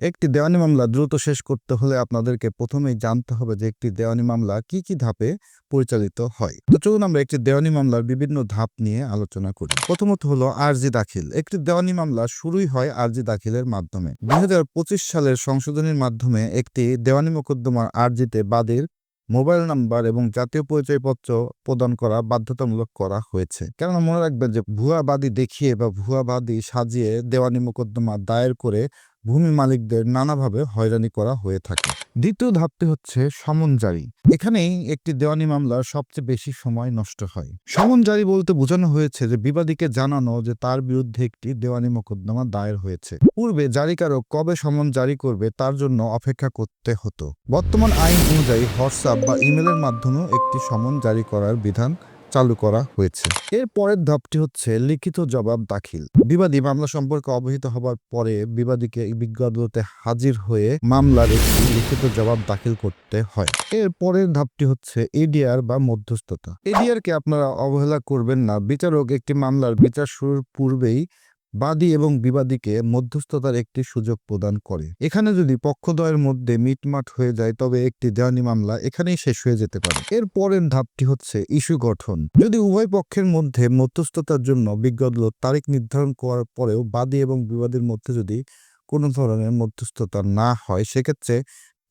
একটি দেওয়ানি মামলা দ্রুত শেষ করতে হলে আপনাদেরকে প্রথমেই জানতে হবে যে একটি দেওয়ানি মামলা কি কি ধাপে পরিচালিত হয়। তো চলুন আমরা একটি দেওয়ানি মামলার বিভিন্ন ধাপ নিয়ে আলোচনা করি। প্রথমত হলো আরজি দাখিল। একটি দেওয়ানি মামলা শুরুই হয় আরজি দাখিলের মাধ্যমে। 2025 সালের সংশোধনীর মাধ্যমে একটি দেওয়ানি মোকদ্দমার আরজিতে বাদীর মোবাইল নাম্বার এবং জাতীয় পরিচয়পত্র প্রদান করা বাধ্যতামূলক করা হয়েছে। কেননা মনে রাখবেন যে ভুয়া বাদী দেখিয়ে বা ভুয়া বাদী সাজিয়ে দেওয়ানি মোকদ্দমা দায়ের করে ভূমি মালিকদের নানাভাবে হয়রানি করা হয়ে থাকে। দ্বিতীয় ধাপটি হচ্ছে সমন জারি। এখানেই একটি দেওয়ানি মামলার সবচেয়ে বেশি সময় নষ্ট হয়। সমন জারি বলতে বোঝানো হয়েছে যে বিবাদীকে জানানো যে তার বিরুদ্ধে একটি দেওয়ানি মোকদ্দমা দায়ের হয়েছে। পূর্বে জারিকারক কবে সমন জারি করবে তার জন্য অপেক্ষা করতে হতো। বর্তমান আইন অনুযায়ী হোয়াটসঅ্যাপ বা ইমেলের মাধ্যমেও একটি সমন জারি করার বিধান চালু করা হয়েছে। এর পরের ধাপটি হচ্ছে লিখিত জবাব দাখিল। বিবাদী মামলা সম্পর্কে অবহিত হবার পরে বিবাদীকে বিজ্ঞ আদালতে হাজির হয়ে মামলার একটি লিখিত জবাব দাখিল করতে হয়। এর পরের ধাপটি হচ্ছে এডিআর বা মধ্যস্থতা। এডিআরকে আপনারা অবহেলা করবেন না। বিচারক একটি মামলার বিচার শুরুর পূর্বেই বাদী এবং বিবাদীকে মধ্যস্থতার একটি সুযোগ প্রদান করে। এখানে যদি পক্ষদ্বয়ের মধ্যে মিটমাট হয়ে যায় তবে একটি দেওয়ানি মামলা এখানেই শেষ হয়ে যেতে পারে। এর পরের ধাপটি হচ্ছে ইস্যু গঠন। যদি উভয় পক্ষের মধ্যে মধ্যস্থতার জন্য বিজ্ঞ আদালত তারিখ নির্ধারণ করার পরেও বাদী এবং বিবাদীর মধ্যে যদি কোনো ধরনের মধ্যস্থতা না হয় সেক্ষেত্রে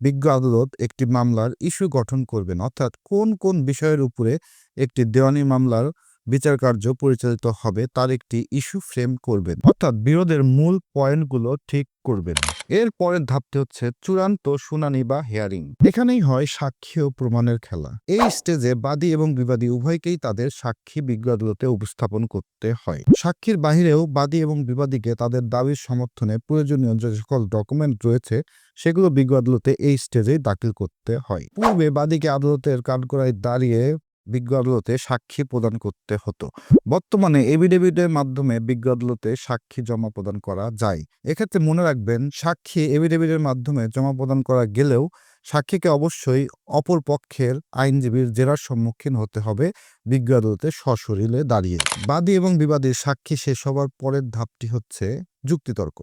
বিজ্ঞ আদালত একটি মামলার ইস্যু গঠন করবেন, অর্থাৎ কোন কোন বিষয়ের উপরে একটি দেওয়ানি মামলার বিচার কার্য পরিচালিত হবে তার একটি ইস্যু ফ্রেম করবেন, অর্থাৎ বিরোধের মূল পয়েন্টগুলো ঠিক করবেন। এর পরের ধাপটি হচ্ছে চূড়ান্ত শুনানি বা হিয়ারিং। এখানেই হয় সাক্ষী ও প্রমাণের খেলা। এই স্টেজে বাদী এবং বিবাদী উভয়কেই তাদের সাক্ষী বিজ্ঞ আদালতে উপস্থাপন করতে হয়। সাক্ষীর বাহিরেও বাদী এবং বিবাদীকে তাদের দাবির সমর্থনে প্রয়োজনীয় যে সকল ডকুমেন্ট রয়েছে সেগুলো বিজ্ঞ আদালতে এই স্টেজেই দাখিল করতে হয়। পূর্বে বাদীকে আদালতের কাঠগড়ায় দাঁড়িয়ে বিজ্ঞ আদালতে সাক্ষী প্রদান করতে হতো। বর্তমানে এফিডেভিটের মাধ্যমে বিজ্ঞ আদালতে সাক্ষী জমা প্রদান করা যায়। এক্ষেত্রে মনে রাখবেন সাক্ষী এফিডেভিটের মাধ্যমে জমা প্রদান করা গেলেও সাক্ষীকে অবশ্যই অপর পক্ষের আইনজীবীর জেরার সম্মুখীন হতে হবে বিজ্ঞ আদালতে সশরীরে দাঁড়িয়ে। বাদী এবং বিবাদীর সাক্ষী শেষ হবার পরের ধাপটি হচ্ছে যুক্তিতর্ক।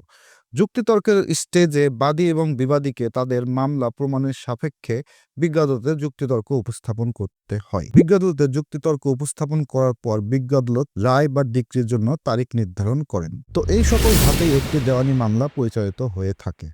যুক্তিতর্কের স্টেজে বাদী এবং বিবাদীকে তাদের মামলা প্রমাণের সাপেক্ষে বিজ্ঞ আদালতে যুক্তিতর্ক উপস্থাপন করতে হয়। বিজ্ঞ আদালতে যুক্তিতর্ক উপস্থাপন করার পর বিজ্ঞ আদালত রায় বা ডিক্রির জন্য তারিখ নির্ধারণ করেন। তো এই সকল ধাপেই একটি দেওয়ানি মামলা পরিচালিত হয়ে থাকে।